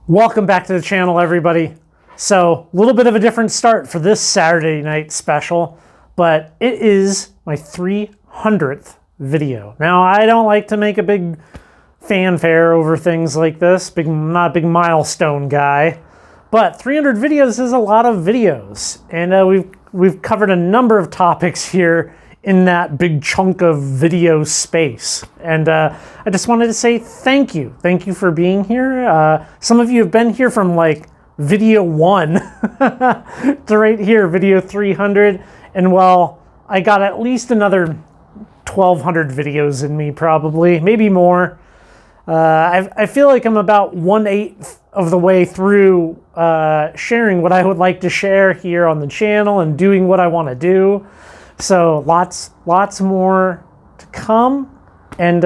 Welcome back to the channel, everybody. So, a little bit of a different start for this Saturday night special, but it is my 300th video. Now, I don't like to make a big fanfare over things like this. Not a big milestone guy, but 300 videos is a lot of videos, and we've covered a number of topics here in that big chunk of video space. And I just wanted to say thank you. Thank you for being here. Some of you have been here from like video 1 to right here, video 300. And well, I got at least another 1,200 videos in me, probably, maybe more. I feel like I'm about 1/8 of the way through sharing what I would like to share here on the channel and doing what I want to do. So lots more to come. And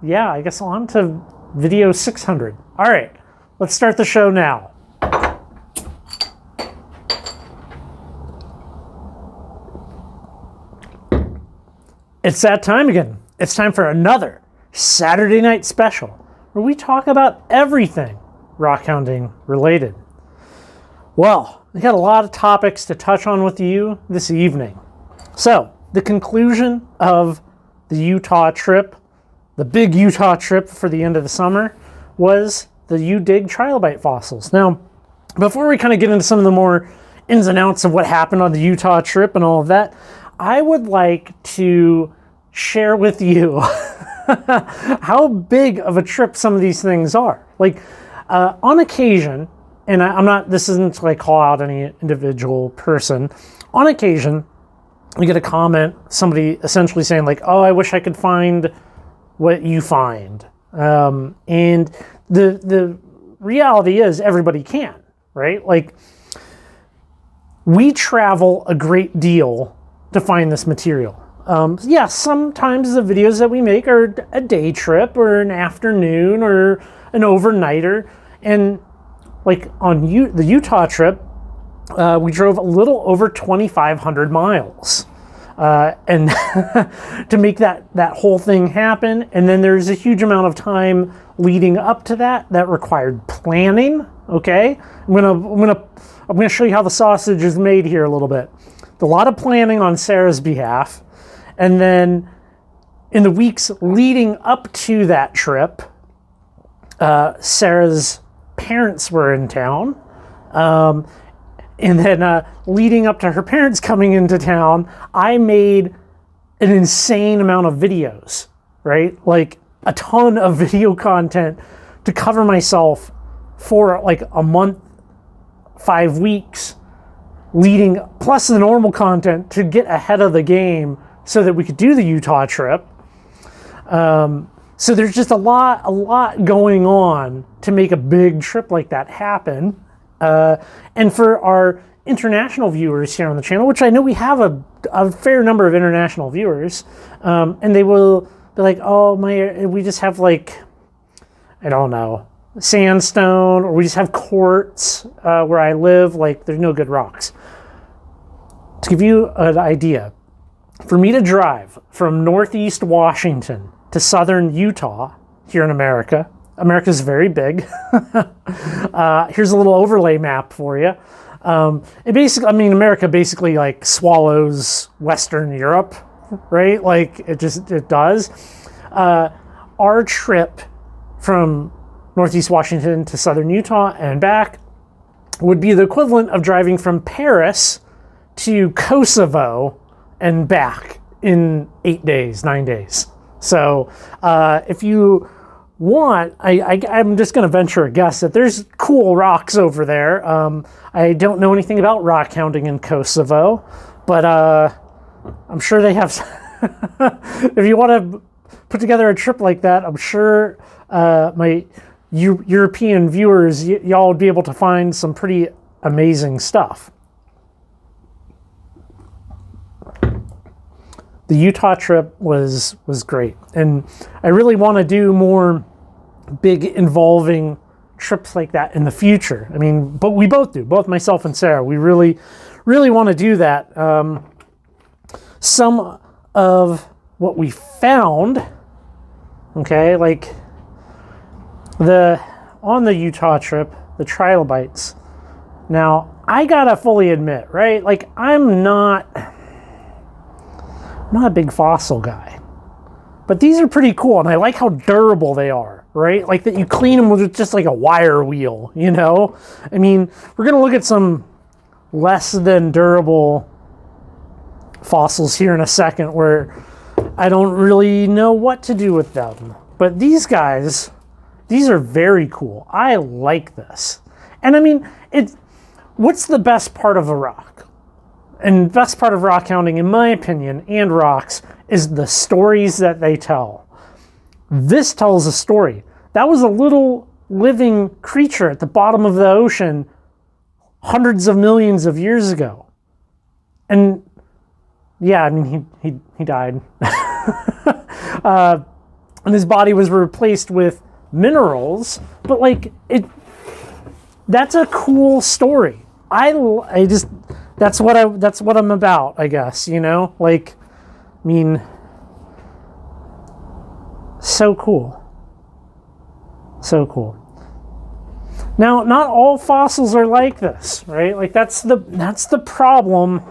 yeah, I guess on to video 600. All right, let's start the show now. It's that time again. It's time for another Saturday night special where we talk about everything rockhounding related. Well, we got a lot of topics to touch on with you this evening. So, the conclusion of the Utah trip, the big Utah trip for the end of the summer, was the U-Dig trilobite fossils. Now, before we kind of get into some of the more ins and outs of what happened on the Utah trip and all of that, I would like to share with you how big of a trip some of these things are. Like, on occasion, and this isn't to like call out any individual person, on occasion, we get a comment, somebody essentially saying like, oh, I wish I could find what you find. And the reality is everybody can, right? Like, we travel a great deal to find this material. Yeah, sometimes the videos that we make are a day trip or an afternoon or an overnighter. And like on the Utah trip, we drove a little over 2,500 miles and to make that whole thing happen. And then there's a huge amount of time leading up to that required planning. Okay, I'm gonna show you how the sausage is made here a little bit. A lot of planning on Sarah's behalf, and then in the weeks leading up to that trip, Sarah's parents were in town. And then leading up to her parents coming into town, I made an insane amount of videos, right? Like a ton of video content to cover myself for like a month, 5 weeks, leading, plus the normal content to get ahead of the game so that we could do the Utah trip. So there's just a lot going on to make a big trip like that happen. And for our international viewers here on the channel, which I know we have a fair number of international viewers, and they will be like, oh, we just have like, I don't know, sandstone, or we just have quartz where I live, like there's no good rocks. To give you an idea, for me to drive from Northeast Washington to Southern Utah here in America, America's very big. Here's a little overlay map for you. America basically like swallows Western Europe, right? Like it does. Our trip from Northeast Washington to Southern Utah and back would be the equivalent of driving from Paris to Kosovo and back in 8 days, 9 days. So if you want, I'm just going to venture a guess that there's cool rocks over there. I don't know anything about rockhounding in Kosovo, but I'm sure they have. If you want to put together a trip like that, I'm sure my European viewers, y'all would be able to find some pretty amazing stuff. The Utah trip was great, and I really want to do more big involving trips like that in the future. I mean, but we both do, both myself and Sarah. We really want to do that. Some of what we found, okay, like on the Utah trip, the trilobites. Now, I gotta fully admit, right? Like, I'm not a big fossil guy, but these are pretty cool, and I like how durable they are, right? Like that you clean them with just like a wire wheel, you know? I mean, we're gonna look at some less than durable fossils here in a second where I don't really know what to do with them. But these guys, these are very cool. I like this. And I mean, what's the best part of a rock? And best part of rock hounding, in my opinion, and rocks, is the stories that they tell. This tells a story. That was a little living creature at the bottom of the ocean hundreds of millions of years ago. And yeah, I mean, he died. And his body was replaced with minerals, but like that's a cool story. I just that's what I'm about, I guess, you know? Like, I mean, so cool. So cool. Now, not all fossils are like this, right? Like that's the problem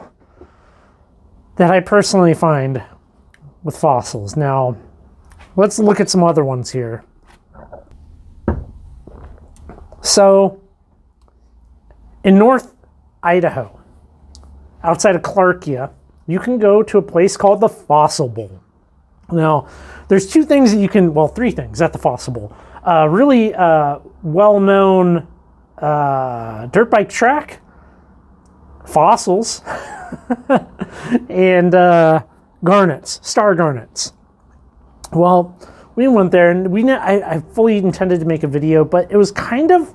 that I personally find with fossils. Now, let's look at some other ones here. So, in North Idaho, outside of Clarkia, you can go to a place called the Fossil Bowl. Now, there's two things that you can, well, three things at the Fossil Bowl. Really well-known dirt bike track, fossils, and garnets, star garnets. Well, we went there, and I fully intended to make a video, but it was kind of,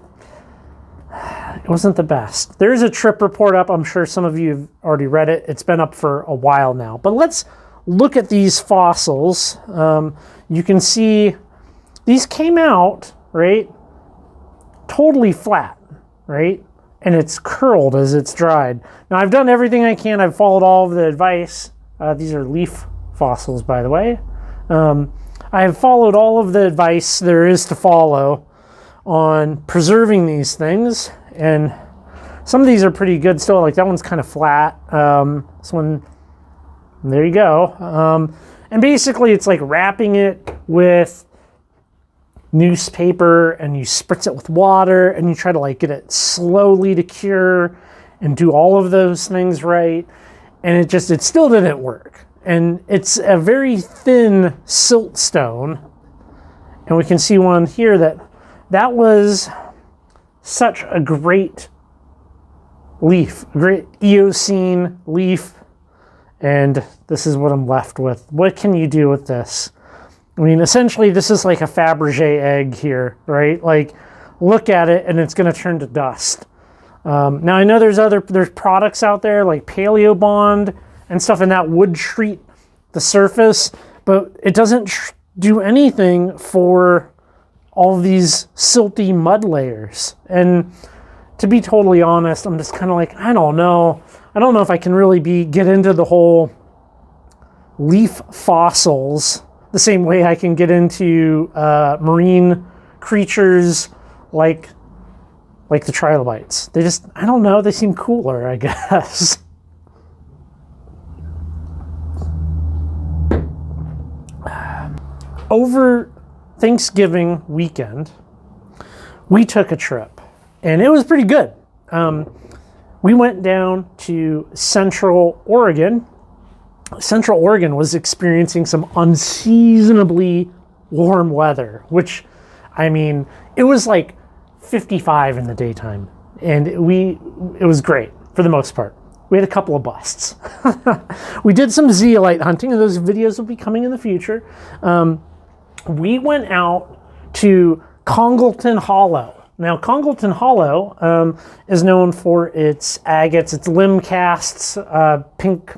it wasn't the best. There's a trip report up. I'm sure some of you have already read it. It's been up for a while now. But let's look at these fossils. You can see these came out, right, totally flat, right? And it's curled as it's dried. Now, I've done everything I can. I've followed all of the advice. These are leaf fossils, by the way. I have followed all of the advice there is to follow on preserving these things. And some of these are pretty good still. Like that one's kind of flat. This one, there you go. And basically it's like wrapping it with newspaper and you spritz it with water and you try to like get it slowly to cure and do all of those things right. And it still didn't work. And it's a very thin siltstone. And we can see one here that was such a great leaf, a great Eocene leaf. And this is what I'm left with. What can you do with this? I mean, essentially, this is like a Fabergé egg here, right? Like, look at it, and it's going to turn to dust. Now, I know there's products out there like Paleo Bond and stuff, and that would treat the surface, but it doesn't do anything for all of these silty mud layers. And to be totally honest, I'm just kind of like, I don't know if I can really get into the whole leaf fossils the same way I can get into marine creatures like the trilobites. They just, I don't know, they seem cooler, I guess. Over Thanksgiving weekend, we took a trip, and it was pretty good. We went down to Central Oregon. Central Oregon was experiencing some unseasonably warm weather, which, I mean, it was like 55 in the daytime, and it was great for the most part. We had a couple of busts. We did some zeolite hunting, and those videos will be coming in the future. We went out to Congleton Hollow. Now, Congleton Hollow is known for its agates, its limb casts, pink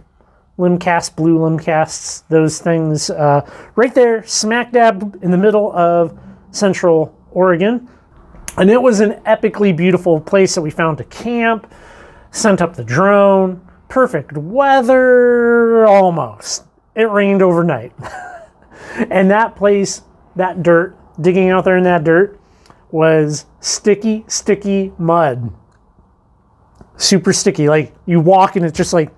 limb casts, blue limb casts, those things right there, smack dab in the middle of Central Oregon. And it was an epically beautiful place that we found to camp, sent up the drone, perfect weather, almost. It rained overnight. And that place, that dirt, digging out there in that dirt, was sticky, sticky mud. Super sticky. Like you walk and it's just like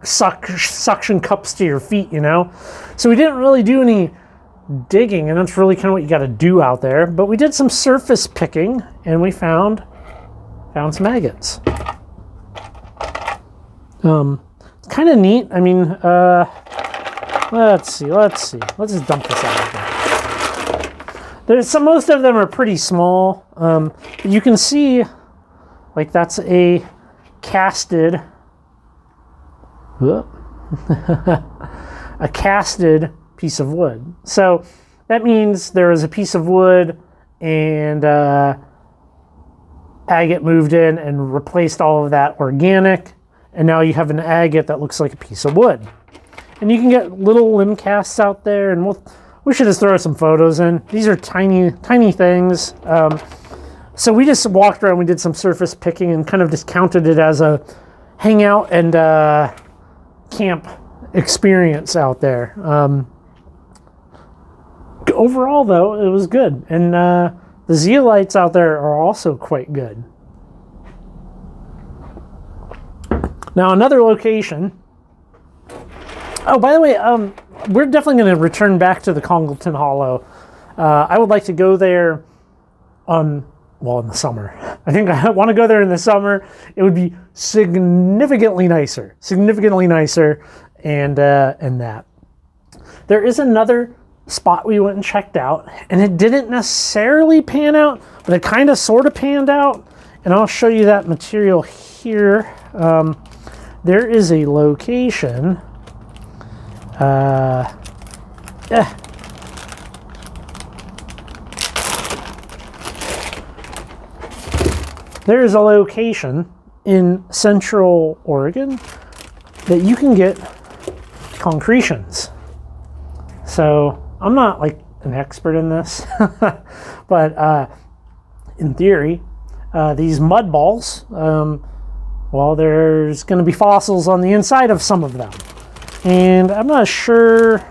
suction cups to your feet, you know? So we didn't really do any digging, and that's really kind of what you got to do out there. But we did some surface picking, and we found some agates. It's kind of neat. I mean, let's see. Let's just dump this out again. Most of them are pretty small. But you can see, like that's a casted, a casted piece of wood. So that means there is a piece of wood and agate moved in and replaced all of that organic. And now you have an agate that looks like a piece of wood. And you can get little limb casts out there, and we should just throw some photos in. These are tiny, tiny things. So we just walked around, we did some surface picking and kind of just counted it as a hangout and camp experience out there. Overall, though, it was good. And the zeolites out there are also quite good. Now, another location. Oh, by the way, we're definitely going to return back to the Congleton Hollow. I would like to go there in the summer. I think I want to go there in the summer. It would be significantly nicer, and that. There is another spot we went and checked out, and it didn't necessarily pan out, but it kind of sort of panned out, and I'll show you that material here. There is a location. There is a location in Central Oregon that you can get concretions. So I'm not like an expert in this, but in theory, these mud balls, there's going to be fossils on the inside of some of them. And I'm not sure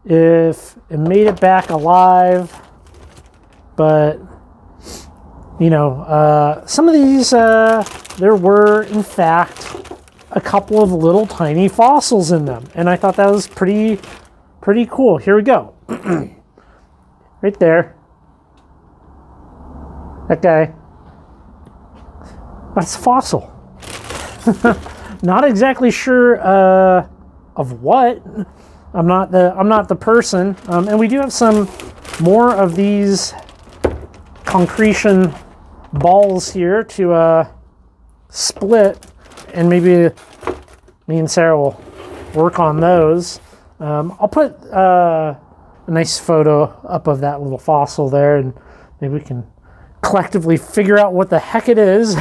if it made it back alive, but you know, some of these, there were in fact a couple of little tiny fossils in them, and I thought that was pretty cool. Here we go. Right there. That guy. That's a fossil. Not exactly sure of what. I'm not the person. And we do have some more of these concretion balls here to split, and maybe me and Sarah will work on those. I'll put a nice photo up of that little fossil there, and maybe we can collectively figure out what the heck it is.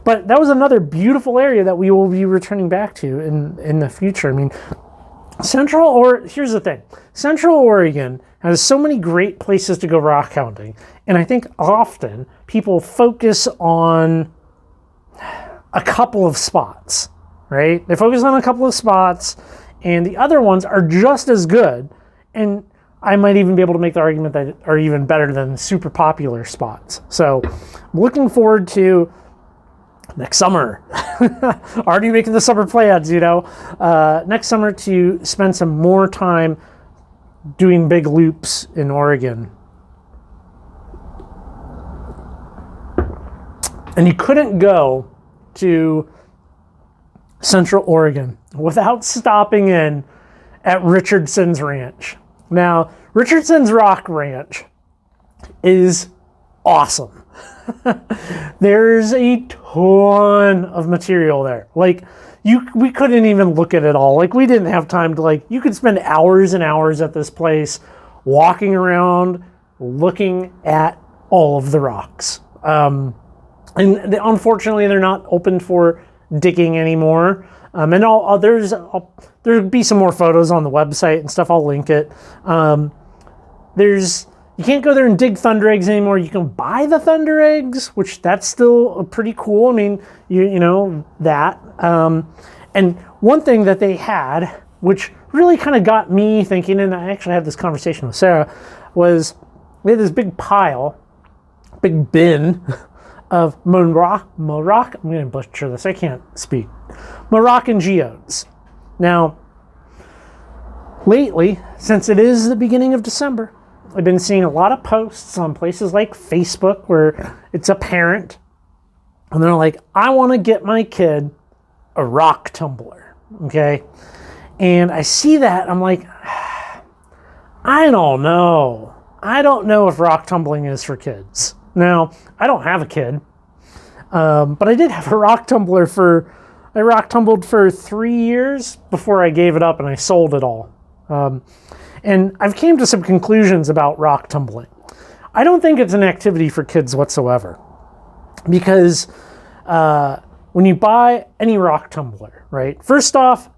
But that was another beautiful area that we will be returning back to in the future. I mean, here's the thing. Central Oregon has so many great places to go rockhounding, and I think often people focus on a couple of spots, right? They focus on a couple of spots, and the other ones are just as good, and I might even be able to make the argument that are even better than super popular spots. So I'm looking forward to next summer. Already making the summer plans, you know. Next summer to spend some more time doing big loops in Oregon. And you couldn't go to Central Oregon without stopping in at Richardson's Ranch. Now, Richardson's Rock Ranch is awesome. There's a ton of material there. Like, we couldn't even look at it all. Like, we didn't have time to, you could spend hours and hours at this place walking around, looking at all of the rocks. And unfortunately, they're not open for digging anymore. There'll be some more photos on the website and stuff. I'll link it. You can't go there and dig thunder eggs anymore. You can buy the thunder eggs, which that's still pretty cool. I mean, you know that. And one thing that they had, which really kind of got me thinking, and I actually had this conversation with Sarah, was we had this big pile, big bin of Moroccan, I'm going to butcher this, I can't speak, Moroccan geodes. Now, lately, since it is the beginning of December, I've been seeing a lot of posts on places like Facebook where it's a parent and they're like, I want to get my kid a rock tumbler, okay? And I see that, I'm like, I don't know. I don't know if rock tumbling is for kids. Now, I don't have a kid, but I did have a rock tumbler I rock tumbled for 3 years before I gave it up and I sold it all. And I've came to some conclusions about rock tumbling. I don't think it's an activity for kids whatsoever. Because when you buy any rock tumbler, right? First off,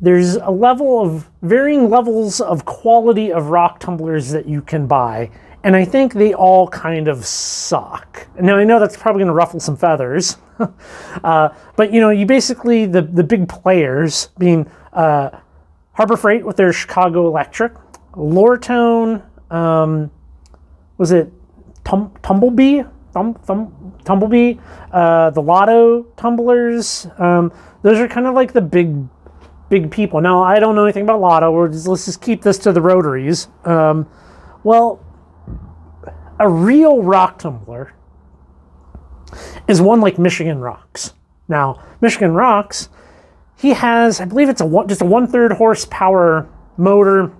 there's a level of varying levels of quality of rock tumblers that you can buy. And I think they all kind of suck. Now, I know that's probably going to ruffle some feathers. But, you know, you basically, the big players being Harbor Freight with their Chicago Electric, Lortone, was it Tumblebee? Tumblebee, the Lotto tumblers. Those are kind of like the big people. Now, I don't know anything about Lotto. Let's just keep this to the rotaries. Well, a real rock tumbler is one like Michigan Rocks. Now, Michigan Rocks, he has, I believe it's just a 1/3 horsepower motor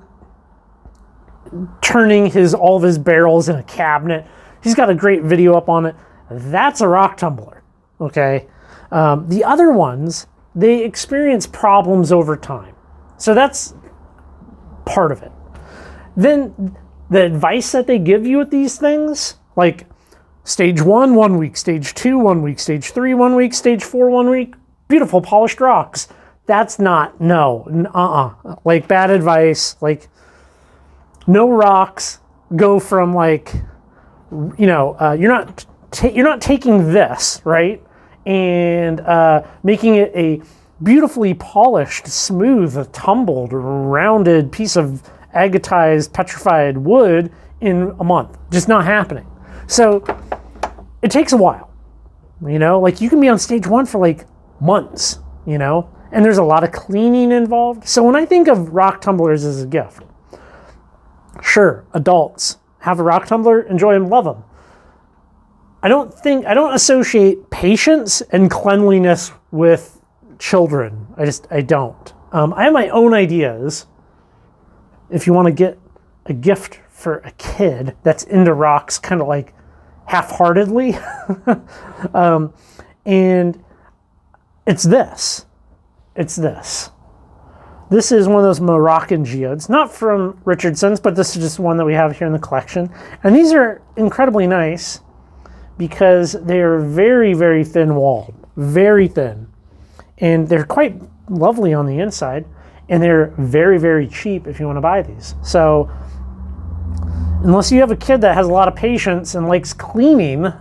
turning all of his barrels in a cabinet. He's got a great video up on it. That's a rock tumbler, okay? The other ones, they experience problems over time. So that's part of it. Then the advice that they give you with these things, like stage 1, 1 week, stage 2, 1 week, stage 3, 1 week, stage 4, 1 week, beautiful polished rocks. That's not, like bad advice. Like no rocks go from like, you know, you're not taking this, right, and making it a beautifully polished, smooth, tumbled, rounded piece of agatized, petrified wood in a month. Just not happening. So it takes a while, you know, like you can be on stage 1 for like months, you know, and there's a lot of cleaning involved. So when I think of rock tumblers as a gift, sure, adults have a rock tumbler, enjoy them, love them. I don't associate patience and cleanliness with children. I don't. I have my own ideas. If you want to get a gift for a kid that's into rocks kind of like half-heartedly, and it's this. This is one of those Moroccan geodes, not from Richardson's, but this is just one that we have here in the collection. And these are incredibly nice because they are very, very thin-walled, very thin. And they're quite lovely on the inside, and they're very, very cheap if you want to buy these. So unless you have a kid that has a lot of patience and likes cleaning,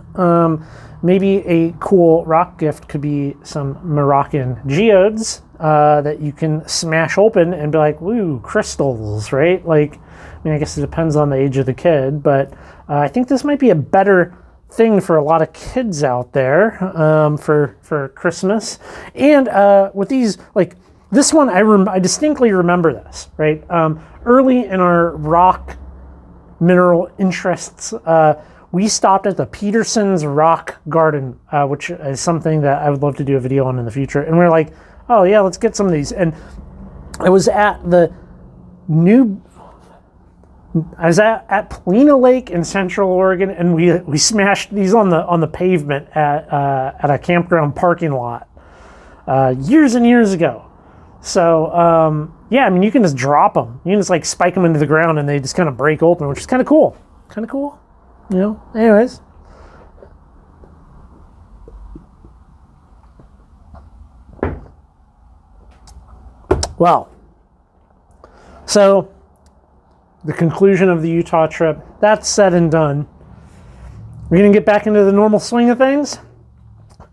maybe a cool rock gift could be some Moroccan geodes that you can smash open and be like, woo, crystals, right? Like, I mean, I guess it depends on the age of the kid, but I think this might be a better thing for a lot of kids out there for Christmas. And with these, like this one, I distinctly remember this, right? Early in our rock mineral interests, we stopped at the Peterson's Rock Garden, which is something that I would love to do a video on in the future. And we're like, oh yeah, let's get some of these. And I was at at Polina Lake in Central Oregon, and we smashed these on the pavement at a campground parking lot years and years ago. So yeah, I mean, you can just drop them. You can just like spike them into the ground, and they just kind of break open, which is kind of cool. You know. Anyways. Well, so the conclusion of the Utah trip, that's said and done. We're going to get back into the normal swing of things.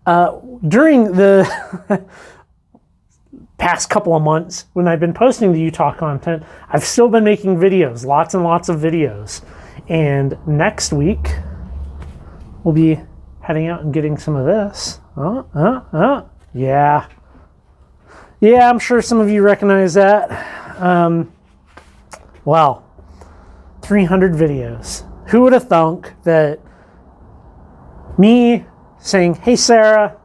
During the past couple of months when I've been posting the Utah content, I've still been making videos, lots and lots of videos. And next week, we'll be heading out and getting some of this. Yeah. Yeah, I'm sure some of you recognize that. Wow. 300 videos. Who would have thunk that me saying, hey, Sarah,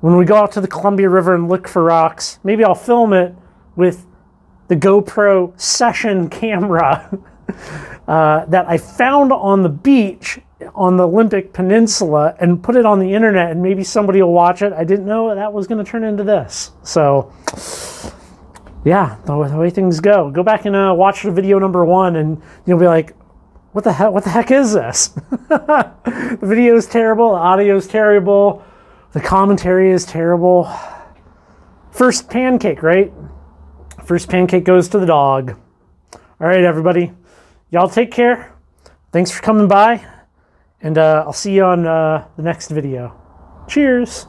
when we go out to the Columbia River and look for rocks, maybe I'll film it with the GoPro session camera that I found on the beach on the Olympic Peninsula and put it on the internet, and maybe somebody will watch it. I didn't know that was going to turn into this. So yeah, the way things go. Go back and watch the video number 1, and you'll be like, what the heck is this? The video is terrible, the audio is terrible, the commentary is terrible. First pancake, right? First pancake goes to the dog. All right, everybody. Y'all take care. Thanks for coming by. And I'll see you on the next video. Cheers.